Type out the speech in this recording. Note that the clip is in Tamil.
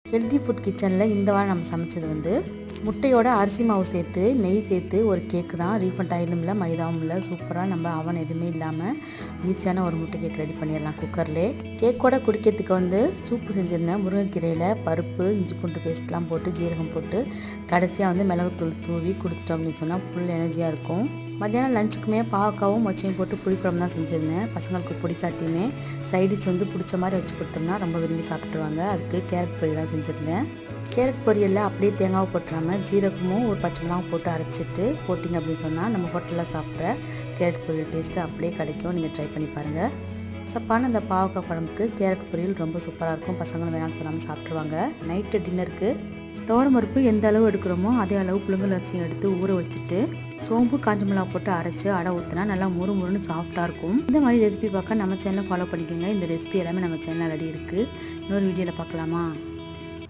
ஹெல்தி ஃபுட் கிச்சனில் இந்த வாரம் நம்ம சமைச்சது வந்து முட்டையோட அரிசி மாவு சேர்த்து நெய் சேர்த்து ஒரு கேக்கு தான். ரீஃபண்ட் ஆயிலும் இல்லை மைதாவும் இல்லை, சூப்பராக நம்ம அவன் எதுவுமே இல்லாமல் ஈஸியான ஒரு முட்டை கேக் ரெடி பண்ணிடலாம் குக்கர்லே. கேக்கோட குடிக்கிறதுக்கு வந்து சூப்பு செஞ்சுருந்தேன். முருங்கைக்கீரையில் பருப்பு, இஞ்சி பூண்டு பேஸ்ட்லாம் போட்டு ஜீரகம் போட்டு கடைசியாக வந்து மிளகுத்தூள் தூவி கொடுத்துட்டோம் அப்படின்னு சொன்னால் ஃபுல் எனர்ஜியாக இருக்கும். மத்தியானம் லஞ்சுக்குமே பாவக்காவும் மொச்சையும் போட்டு புளிக்குழம்பு தான் செஞ்சுருந்தேன். பசங்களுக்கு பிடிக்காட்டியுமே சைடிஷ் வந்து பிடிச்ச மாதிரி வச்சு கொடுத்தோம்னா ரொம்ப விரும்பி சாப்பிட்ருவாங்க. அதுக்கு கேரட் பொரியல் தான் செஞ்சுருந்தேன். கேரட் பொரியலில் அப்படியே தேங்காவை போட்டுறாமல் ஜீரகமும் ஒரு பச்சை மிளகாவும் போட்டு அரைச்சிட்டு போட்டிங்க அப்படின்னு சொன்னால் நம்ம ஹோட்டலில் சாப்பிட்ற கேரட் பொரியல் டேஸ்ட்டு அப்படியே கிடைக்கும். நீங்கள் ட்ரை பண்ணி பாருங்கள். சப்பான இந்த பாவக்காய் குழம்புக்கு கேரட் பொரியல் ரொம்ப சூப்பராக இருக்கும். பசங்களும் வேணாம்னு சொல்லாமல் சாப்பிட்ருவாங்க. நைட்டு டின்னருக்கு துவரம்பருப்பு எந்த அளவு எடுக்கிறோமோ அதே அளவு புழுங்கல் அரிசியும் எடுத்து ஊற வச்சுட்டு சோம்பு காஞ்ச மிளகா போட்டு அரைச்சி அடை ஊற்றினா நல்லா முறுமுறுன்னு சாஃப்டாக இருக்கும். இந்த மாதிரி ரெசிபி பார்க்க நம்ம சேனலை ஃபாலோ பண்ணிக்கோங்க. இந்த ரெசிபி எல்லாமே நம்ம சேனலில் ரெடி இருக்குது. இன்னொரு வீடியோவில் பார்க்கலாமா?